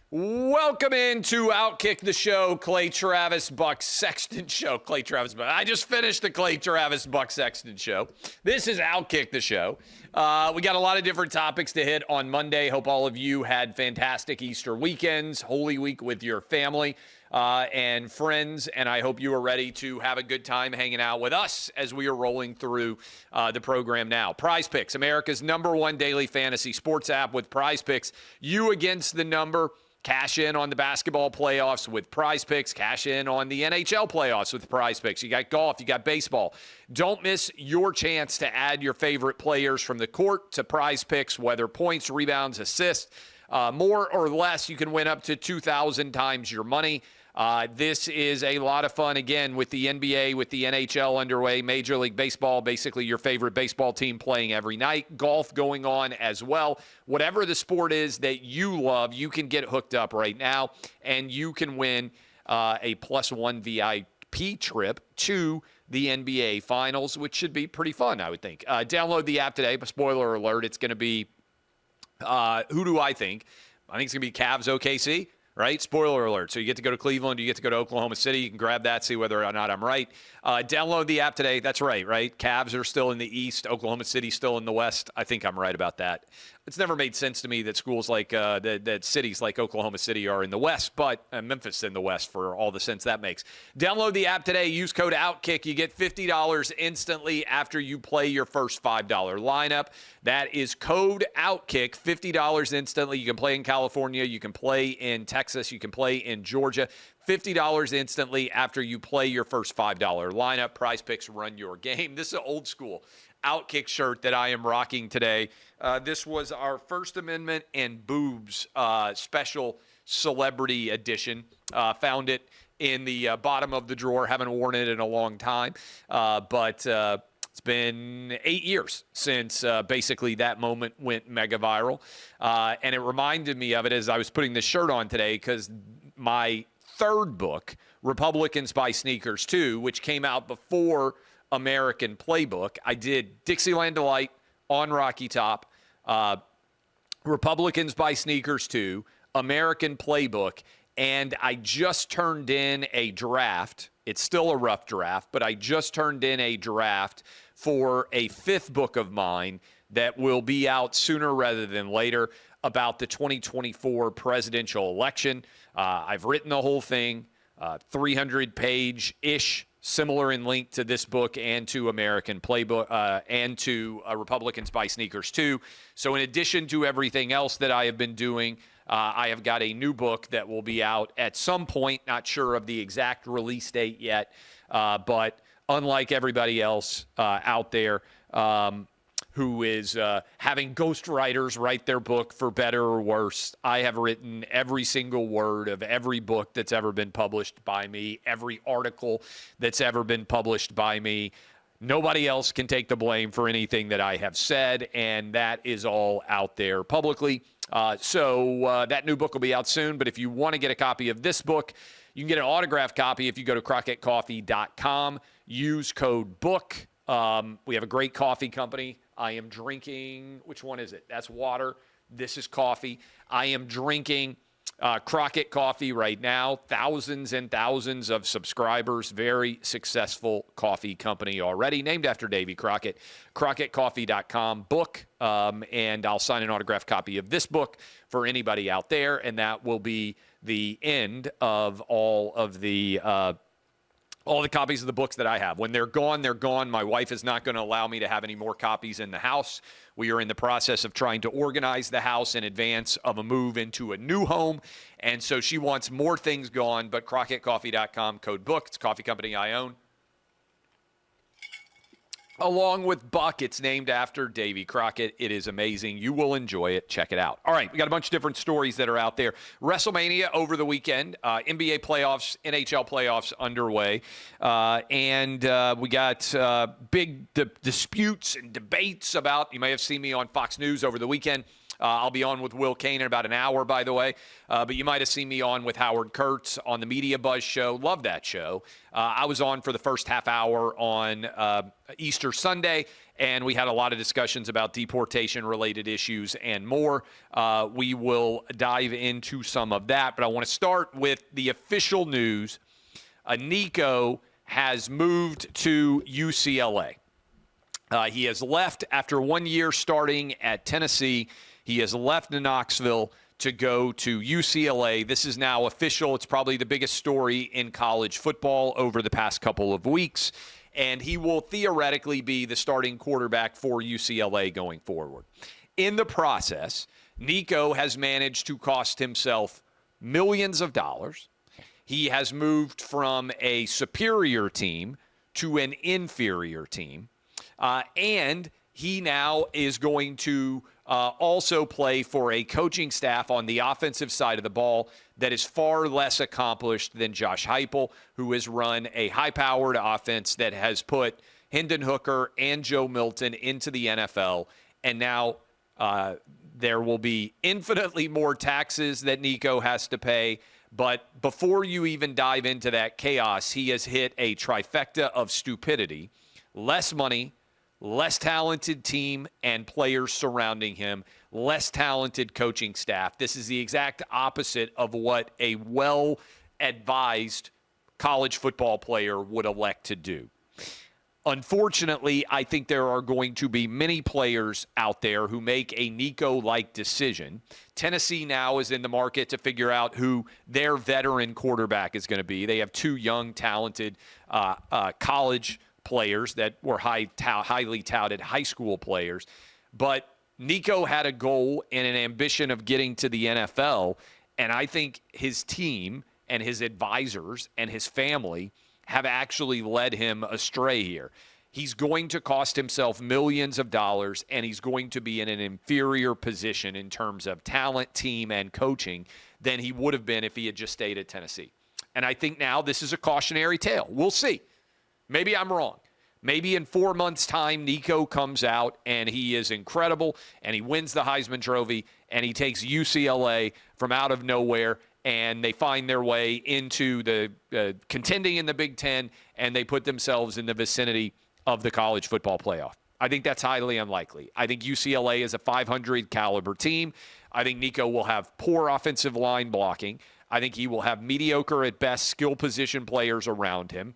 Welcome into OutKick the show, Clay Travis Buck Sexton show. Clay Travis Buck. I just finished the Clay Travis Buck Sexton show. This is OutKick the show. We got a lot of different topics to hit on Monday. Hope all of you had fantastic Easter weekends, Holy Week with your family and friends, and I hope you are ready to have a good time hanging out with us as we are rolling through the program now. Prize Picks, America's #1 daily fantasy sports app with Prize Picks. You against the number. Cash in on the basketball playoffs with Prize Picks. Cash in on the NHL playoffs with Prize Picks. You got golf, you got baseball. Don't miss your chance to add your favorite players from the court to Prize Picks, whether points, rebounds, assists. More or less, you can win up to 2,000 times your money. This is a lot of fun, again, with the NBA, with the NHL underway, Major League Baseball, basically your favorite baseball team playing every night, golf going on as well. Whatever the sport is that you love, you can get hooked up right now, and you can win a +1 VIP trip to the NBA Finals, which should be pretty fun, I would think. Download the app today, but spoiler alert, it's going to be, who do I think? I think it's going to be Cavs OKC. Right? Spoiler alert. So you get to go to Cleveland, you get to go to Oklahoma City. You can grab that, see whether or not I'm right. Download the app today. That's right? Cavs are still in the East. Oklahoma City still in the West. I think I'm right about that. It's never made sense to me that schools like that cities like Oklahoma City are in the West, but Memphis in the West for all the sense that makes. Download the app today. Use code OutKick. You get $50 instantly after you play your first $5 lineup. That is code OutKick, $50 instantly. You can play in California. You can play in Texas. You can play in Georgia. $50 instantly after you play your first $5 lineup. Prize Picks, run your game. This is an old school OutKick shirt that I am rocking today. This was our First Amendment and Boobs special celebrity edition. Found it in the bottom of the drawer. Haven't worn it in a long time. But it's been 8 years since basically that moment went mega viral. And it reminded me of it as I was putting this shirt on today because my third book, Republicans Buy Sneakers Too, which came out before American Playbook. I did Dixieland Delight, On Rocky Top, Republicans Buy Sneakers Too, American Playbook, and I just turned in a draft. It's still a rough draft, but I just turned in a draft for a fifth book of mine that will be out sooner rather than later about the 2024 presidential election. I've written the whole thing, 300-page-ish, similar in length to this book and to American Playbook and to Republicans Buy Sneakers Too. So in addition to everything else that I have been doing, I have got a new book that will be out at some point, not sure of the exact release date yet, but unlike everybody else out there, who is having ghostwriters write their book for better or worse. I have written every single word of every book that's ever been published by me, every article that's ever been published by me. Nobody else can take the blame for anything that I have said, and that is all out there publicly. So that new book will be out soon, but if you want to get a copy of this book, you can get an autographed copy if you go to CrockettCoffee.com. Use code BOOK. We have a great coffee company. I am drinking, which one is it? That's water. This is coffee. I am drinking Crockett Coffee right now. Thousands and thousands of subscribers. Very successful coffee company already. Named after Davy Crockett. CrockettCoffee.com book. And I'll sign an autographed copy of this book for anybody out there. And that will be the end of all the copies of the books that I have. When they're gone, they're gone. My wife is not going to allow me to have any more copies in the house. We are in the process of trying to organize the house in advance of a move into a new home. And so she wants more things gone, but CrockettCoffee.com, code BOOK. It's a coffee company I own. Along with Buck, it's named after Davy Crockett. It is amazing. You will enjoy it. Check it out. All right, we got a bunch of different stories that are out there. WrestleMania over the weekend, NBA playoffs, NHL playoffs underway, and we got big disputes and debates about, you may have seen me on Fox News over the weekend, I'll be on with Will Kane in about an hour, by the way. But you might have seen me on with Howard Kurtz on the Media Buzz show. Love that show. I was on for the first half hour on Easter Sunday, and we had a lot of discussions about deportation-related issues and more. We will dive into some of that, but I want to start with the official news. Nico has moved to UCLA. He has left after 1 year starting at Tennessee. He has left Knoxville to go to UCLA. This is now official. It's probably the biggest story in college football over the past couple of weeks. And he will theoretically be the starting quarterback for UCLA going forward. In the process, Nico has managed to cost himself millions of dollars. He has moved from a superior team to an inferior team. And he now is going to also play for a coaching staff on the offensive side of the ball that is far less accomplished than Josh Heupel, who has run a high-powered offense that has put Hendon Hooker and Joe Milton into the NFL. And now there will be infinitely more taxes that Nico has to pay. But before you even dive into that chaos, he has hit a trifecta of stupidity, less money, less talented team and players surrounding him, less talented coaching staff. This is the exact opposite of what a well-advised college football player would elect to do. Unfortunately, I think there are going to be many players out there who make a Nico-like decision. Tennessee now is in the market to figure out who their veteran quarterback is going to be. They have two young, talented college players that were highly touted high school players. But Nico had a goal and an ambition of getting to the NFL, and I think his team and his advisors and his family have actually led him astray here. He's going to cost himself millions of dollars, and he's going to be in an inferior position in terms of talent, team, and coaching than he would have been if he had just stayed at Tennessee. And I think now this is a cautionary tale. We'll see. Maybe I'm wrong. Maybe in 4 months' time, Nico comes out and he is incredible and he wins the Heisman Trophy and he takes UCLA from out of nowhere and they find their way into the contending in the Big Ten and they put themselves in the vicinity of the college football playoff. I think that's highly unlikely. I think UCLA is a 500 caliber team. I think Nico will have poor offensive line blocking. I think he will have mediocre at best skill position players around him.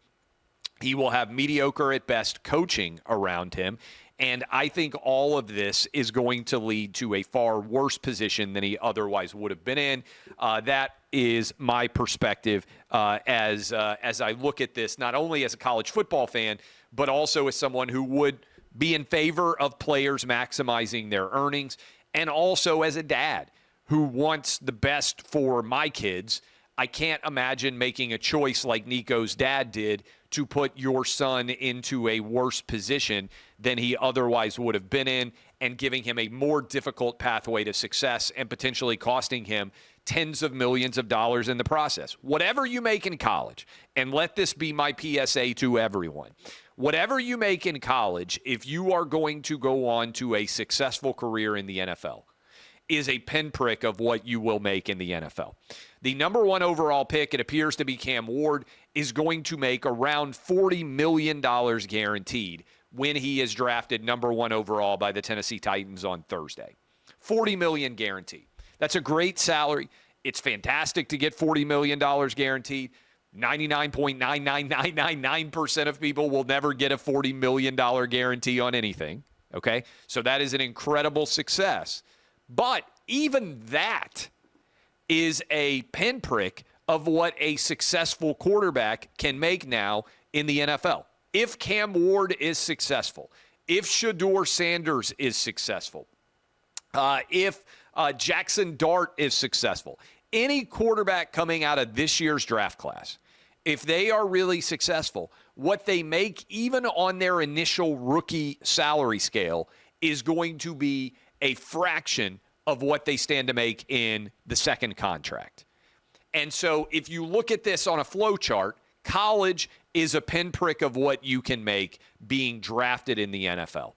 He will have mediocre at best coaching around him. And I think all of this is going to lead to a far worse position than he otherwise would have been in. That is my perspective as I look at this, not only as a college football fan, but also as someone who would be in favor of players maximizing their earnings, and also as a dad who wants the best for my kids. I can't imagine making a choice like Nico's dad did to put your son into a worse position than he otherwise would have been in and giving him a more difficult pathway to success and potentially costing him tens of millions of dollars in the process. Whatever you make in college, and let this be my PSA to everyone, whatever you make in college, if you are going to go on to a successful career in the NFL, is a pinprick of what you will make in the NFL. The number one overall pick, it appears to be Cam Ward, is going to make around $40 million guaranteed when he is drafted number one overall by the Tennessee Titans on Thursday. $40 million guaranteed. That's a great salary. It's fantastic to get $40 million guaranteed. 99.99999% of people will never get a $40 million guarantee on anything, okay? So that is an incredible success. But even that is a pinprick of what a successful quarterback can make now in the NFL. If Cam Ward is successful, if Shedeur Sanders is successful, if Jackson Dart is successful, any quarterback coming out of this year's draft class, if they are really successful, what they make even on their initial rookie salary scale is going to be a fraction of what they stand to make in the second contract. And so if you look at this on a flow chart, college is a pinprick of what you can make being drafted in the NFL.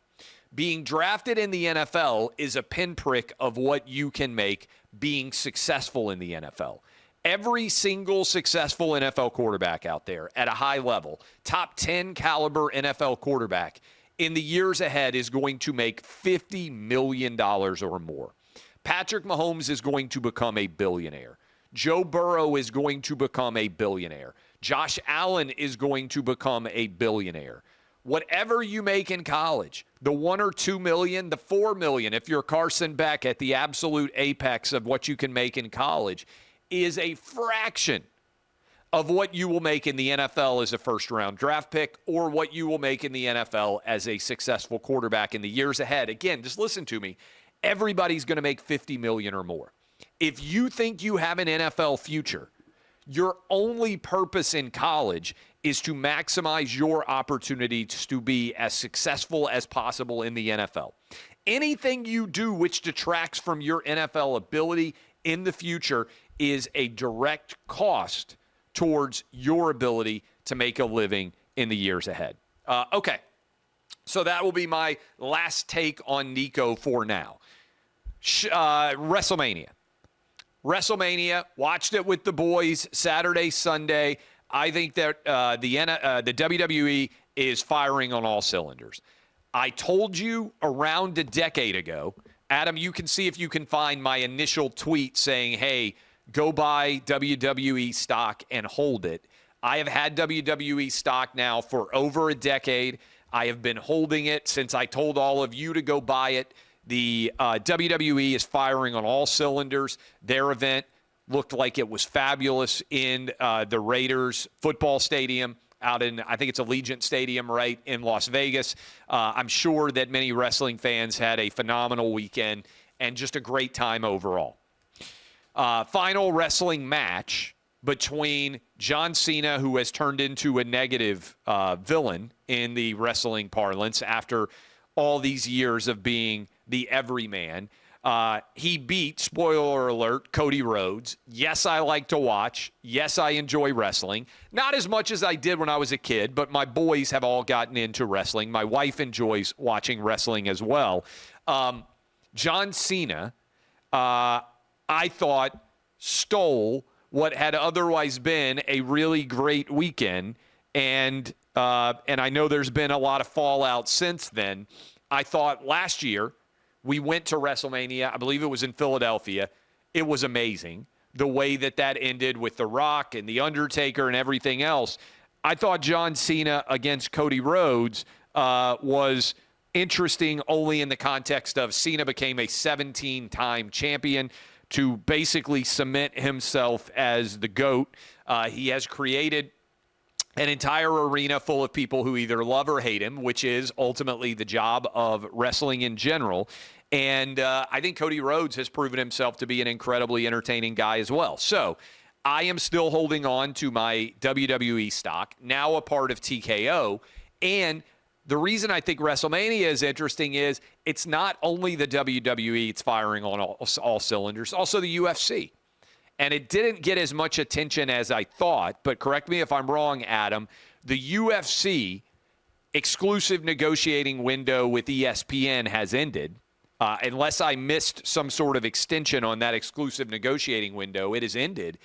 Being drafted in the NFL is a pinprick of what you can make being successful in the NFL. Every single successful NFL quarterback out there at a high level, top 10 caliber NFL quarterback in the years ahead is going to make $50 million or more. Patrick Mahomes is going to become a billionaire. Joe Burrow is going to become a billionaire. Josh Allen is going to become a billionaire. Whatever you make in college, the $1 or $2 million, the $4 million, if you're Carson Beck at the absolute apex of what you can make in college, is a fraction of what you will make in the NFL as a first-round draft pick or what you will make in the NFL as a successful quarterback in the years ahead. Again, just listen to me. Everybody's going to make $50 million or more. If you think you have an NFL future, your only purpose in college is to maximize your opportunities to be as successful as possible in the NFL. Anything you do which detracts from your NFL ability in the future is a direct cost towards your ability to make a living in the years ahead. Okay, so that will be my last take on Nico for now. WrestleMania, watched it with the boys Saturday, Sunday. I think that the WWE is firing on all cylinders. I told you around a decade ago, Adam, you can see if you can find my initial tweet saying, hey, go buy WWE stock and hold it. I have had WWE stock now for over a decade. I have been holding it since I told all of you to go buy it. The WWE is firing on all cylinders. Their event looked like it was fabulous in the Raiders football stadium out in, I think it's Allegiant Stadium, right, in Las Vegas. I'm sure that many wrestling fans had a phenomenal weekend and just a great time overall. Final wrestling match between John Cena, who has turned into a negative villain in the wrestling parlance after all these years of being the everyman. He beat, spoiler alert, Cody Rhodes. Yes, I like to watch. Yes, I enjoy wrestling. Not as much as I did when I was a kid, but my boys have all gotten into wrestling. My wife enjoys watching wrestling as well. John Cena, I thought, stole what had otherwise been a really great weekend, and I know there's been a lot of fallout since then. I thought last year we went to WrestleMania. I believe it was in Philadelphia. It was amazing the way that ended with The Rock and The Undertaker and everything else. I thought John Cena against Cody Rhodes was interesting only in the context of Cena became a 17-time champion to basically cement himself as the GOAT. He has created an entire arena full of people who either love or hate him, which is ultimately the job of wrestling in general. And I think Cody Rhodes has proven himself to be an incredibly entertaining guy as well. So I am still holding on to my WWE stock, now a part of TKO. And the reason I think WrestleMania is interesting is it's not only the WWE it's firing on all cylinders, also the UFC. And it didn't get as much attention as I thought, but correct me if I'm wrong, Adam, the UFC exclusive negotiating window with ESPN has ended. Unless I missed some sort of extension on that exclusive negotiating window, it has ended.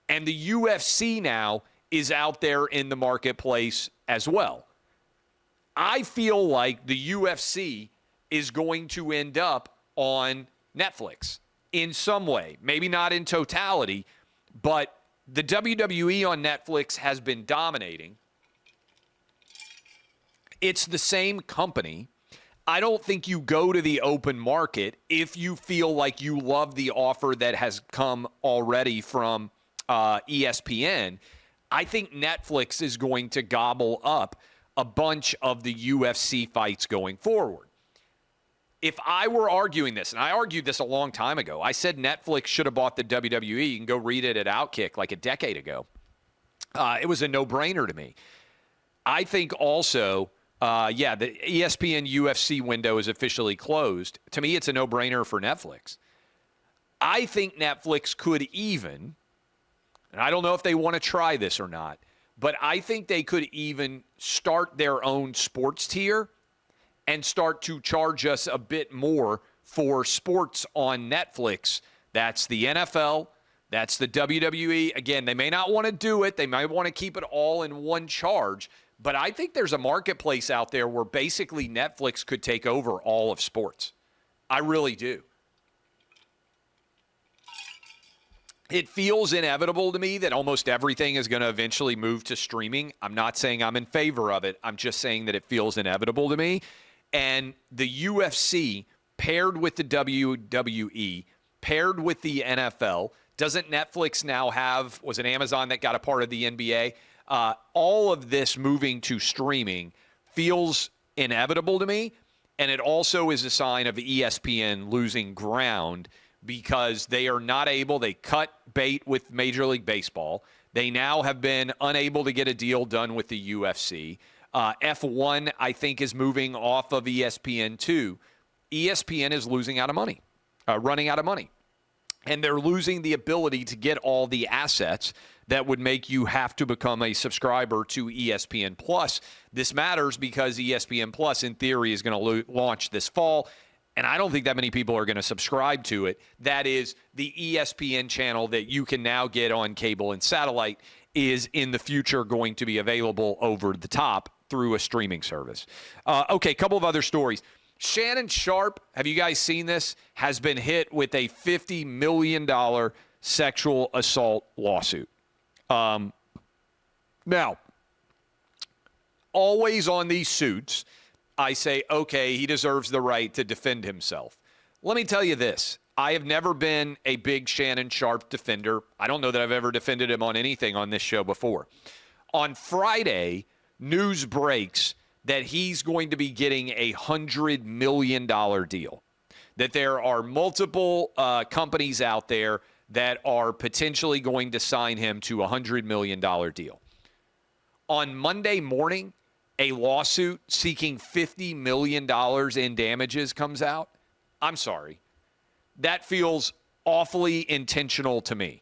And the UFC now is out there in the marketplace as well. I feel like the UFC is going to end up on Netflix in some way. Maybe not in totality, but the WWE on Netflix has been dominating. It's the same company. I don't think you go to the open market if you feel like you love the offer that has come already from ESPN. I think Netflix is going to gobble up a bunch of the UFC fights going forward. If I were arguing this, and I argued this a long time ago, I said Netflix should have bought the WWE. You can go read it at OutKick like a decade ago. It was a no-brainer to me. I think also, the ESPN UFC window is officially closed. To me, it's a no-brainer for Netflix. I think Netflix could even, and I don't know if they want to try this or not, but I think they could even start their own sports tier and start to charge us a bit more for sports on Netflix. That's the NFL. That's the WWE. Again, they may not want to do it. They might want to keep it all in one charge. But I think there's a marketplace out there where basically Netflix could take over all of sports. I really do. It feels inevitable to me that almost everything is going to eventually move to streaming. I'm not saying I'm in favor of it. I'm just saying that it feels inevitable to me. And the UFC paired with the WWE, paired with the NFL, doesn't Netflix now have, was it Amazon that got a part of the NBA? All of this moving to streaming feels inevitable to me. And it also is a sign of ESPN losing ground because they are not able, they cut bait with Major League Baseball. They now have been unable to get a deal done with the UFC. F1, I think, is moving off of ESPN too. ESPN is losing out of money, running out of money. And they're losing the ability to get all the assets that would make you have to become a subscriber to ESPN Plus. This matters because ESPN Plus, in theory, is going to launch this fall. And I don't think that many people are going to subscribe to it. That is, the ESPN channel that you can now get on cable and satellite is in the future going to be available over the top through a streaming service. Okay, a couple of other stories. Shannon Sharpe, have you guys seen this, has been hit with a $50 million sexual assault lawsuit. Now, always on these suits, I say, okay, he deserves the right to defend himself. Let me tell you this. I have never been a big Shannon Sharpe defender. I don't know that I've ever defended him on anything on this show before. On Friday, news breaks that he's going to be getting a $100 million deal, that there are multiple companies out there that are potentially going to sign him to a $100 million deal. On Monday morning, a lawsuit seeking $50 million in damages comes out. I'm sorry. That feels awfully intentional to me.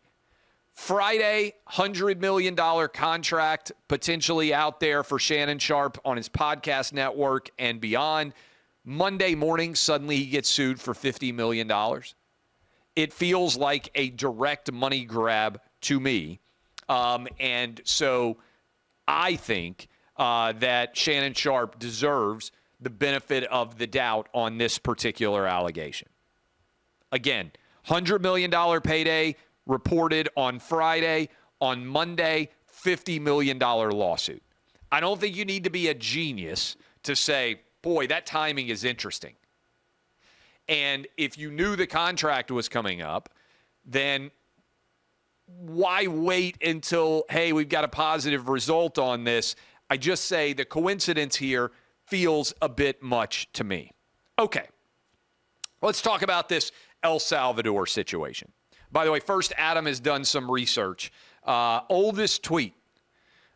Friday, $100 million contract potentially out there for Shannon Sharpe on his podcast network and beyond. Monday morning, suddenly he gets sued for $50 million. It feels like a direct money grab to me. And so I think that Shannon Sharpe deserves the benefit of the doubt on this particular allegation. Again, $100 million payday reported on Friday. On Monday, $50 million lawsuit. I don't think you need to be a genius to say, boy, that timing is interesting. And if you knew the contract was coming up, then why wait until, hey, we've got a positive result on this? I just say the coincidence here feels a bit much to me. Okay, let's talk about this El Salvador situation. By the way, first, Adam has done some research. Oldest tweet,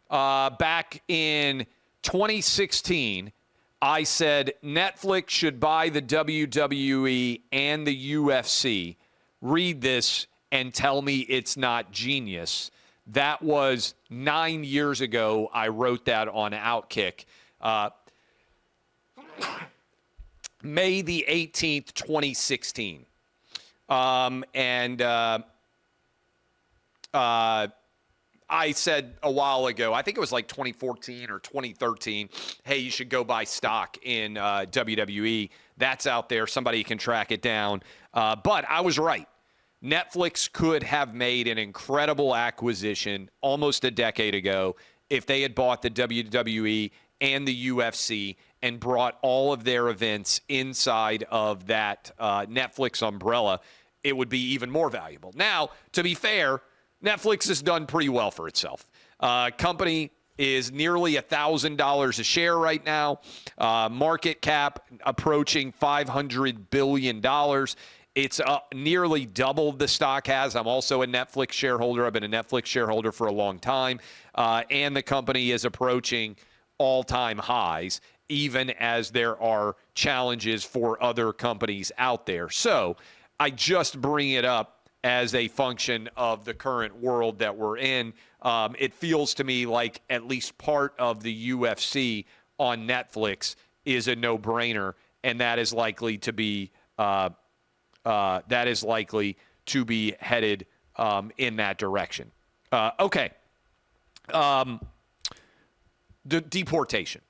back in 2016, I said Netflix should buy the WWE and the UFC. Read this and tell me it's not genius. That was 9 years ago. I wrote that on OutKick. May the 18th, 2016. I said a while ago, I think it was like 2014 or 2013, hey, you should go buy stock in WWE. That's out there. Somebody can track it down. But I was right. Netflix could have made an incredible acquisition almost a decade ago if they had bought the WWE and the UFC and brought all of their events inside of that Netflix umbrella. It would be even more valuable. Now, to be fair, Netflix has done pretty well for itself. Company is nearly $1,000 a share right now. Market cap approaching $500 billion. It's nearly double the stock has. I'm also a Netflix shareholder. I've been a Netflix shareholder for a long time. And the company is approaching all-time highs, even as there are challenges for other companies out there. So I just bring it up as a function of the current world that we're in. It feels to me like at least part of the UFC on Netflix is a no-brainer, and that is likely to be headed in that direction. Okay. The deportation.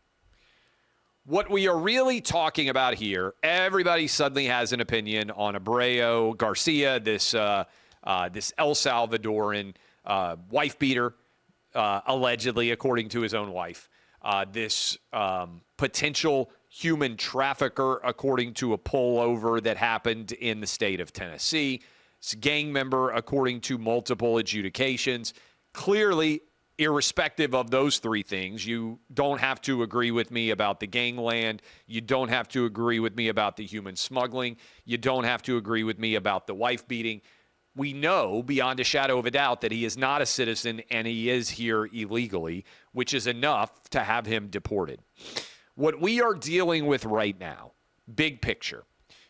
What we are really talking about here, everybody suddenly has an opinion on Abreu Garcia, this El Salvadoran wife beater, allegedly, according to his own wife. This potential human trafficker, according to a pullover that happened in the state of Tennessee. It's a gang member, according to multiple adjudications. Clearly, irrespective of those three things, you don't have to agree with me about the gangland. You don't have to agree with me about the human smuggling. You don't have to agree with me about the wife beating. We know beyond a shadow of a doubt that he is not a citizen and he is here illegally, which is enough to have him deported. What we are dealing with right now, big picture,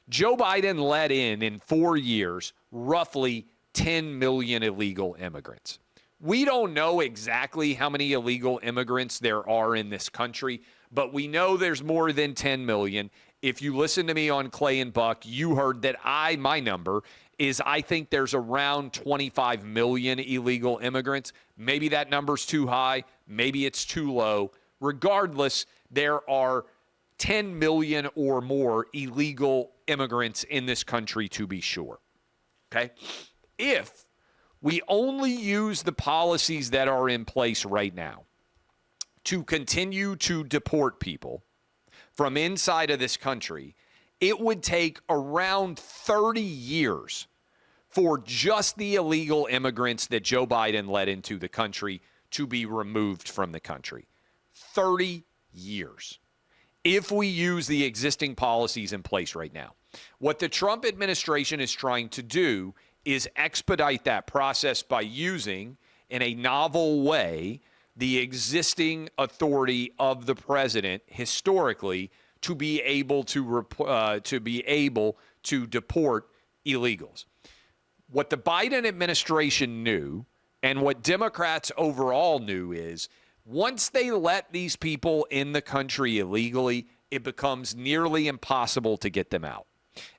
Joe Biden let in 4 years, roughly 10 million illegal immigrants. We don't know exactly how many illegal immigrants there are in this country, but we know there's more than 10 million. If you listen to me on Clay and Buck, you heard that my number is I think there's around 25 million illegal immigrants. Maybe that number's too high. Maybe it's too low. Regardless, there are 10 million or more illegal immigrants in this country, to be sure. Okay? If we only use the policies that are in place right now to continue to deport people from inside of this country, it would take around 30 years for just the illegal immigrants that Joe Biden let into the country to be removed from the country. 30 years. If we use the existing policies in place right now. What the Trump administration is trying to do is expedite that process by using, in a novel way, the existing authority of the president historically to be able to deport illegals. What the Biden administration knew, and what Democrats overall knew, is once they let these people in the country illegally, it becomes nearly impossible to get them out.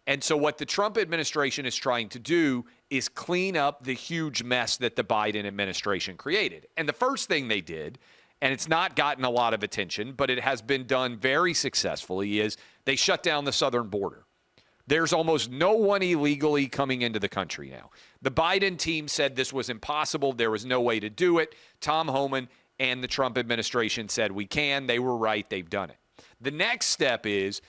And so what the Trump administration is trying to do is clean up the huge mess that the Biden administration created. And the first thing they did, and it's not gotten a lot of attention, but it has been done very successfully, is they shut down the southern border. There's almost no one illegally coming into the country now. The Biden team said this was impossible. There was no way to do it. Tom Homan and the Trump administration said we can. They were right. They've done it. The next step is,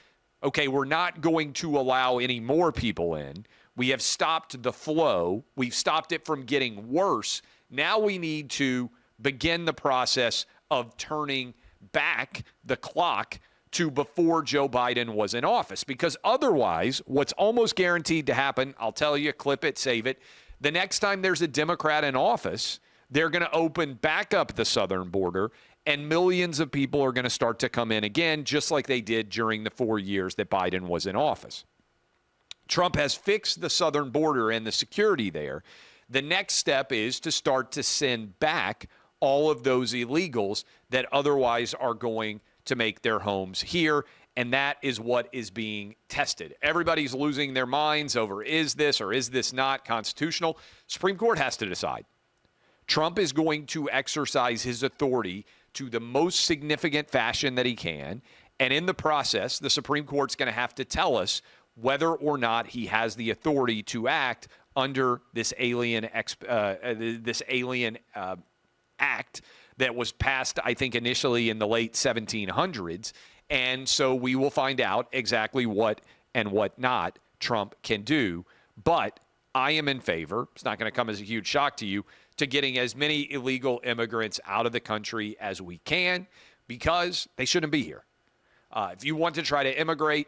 okay, we're not going to allow any more people in. We have stopped the flow. We've stopped it from getting worse. Now we need to begin the process of turning back the clock to before Joe Biden was in office. Because otherwise, what's almost guaranteed to happen, I'll tell you, clip it, save it, the next time there's a Democrat in office, they're going to open back up the southern border, and millions of people are going to start to come in again, just like they did during the 4 years that Biden was in office. Trump has fixed the southern border and the security there. The next step is to start to send back all of those illegals that otherwise are going to make their homes here, and that is what is being tested. Everybody's losing their minds over is this or is this not constitutional? Supreme Court has to decide. Trump is going to exercise his authority to the most significant fashion that he can, and in the process, the Supreme Court's going to have to tell us whether or not he has the authority to act under this alien act that was passed, I think, initially in the late 1700s. And so we will find out exactly what and what not Trump can do. But I am in favor, it's not going to come as a huge shock to you, to getting as many illegal immigrants out of the country as we can, because they shouldn't be here. If you want to try to immigrate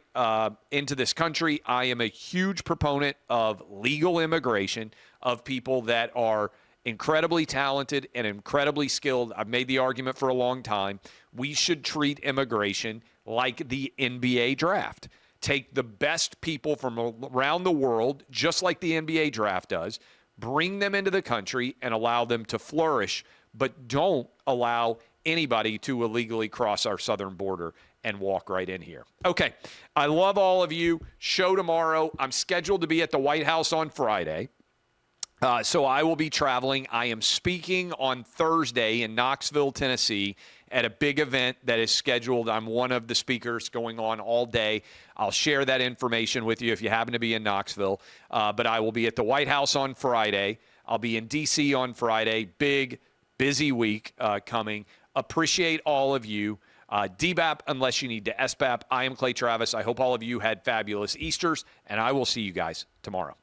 into this country, I am a huge proponent of legal immigration, of people that are incredibly talented and incredibly skilled. I've made the argument for a long time. We should treat immigration like the NBA draft. Take the best people from around the world, just like the NBA draft does, bring them into the country and allow them to flourish, but don't allow anybody to illegally cross our southern border and walk right in here. Okay, I love all of you. Show tomorrow. I'm scheduled to be at the White House on Friday. So I will be traveling. I am speaking on Thursday in Knoxville, Tennessee, at a big event that is scheduled. I'm one of the speakers going on all day. I'll share that information with you if you happen to be in Knoxville. But I will be at the White House on Friday. I'll be in D.C. on Friday. Big, busy week coming. Appreciate all of you. DBAP unless you need to SBAP. I am Clay Travis. I hope all of you had fabulous Easters, and I will see you guys tomorrow.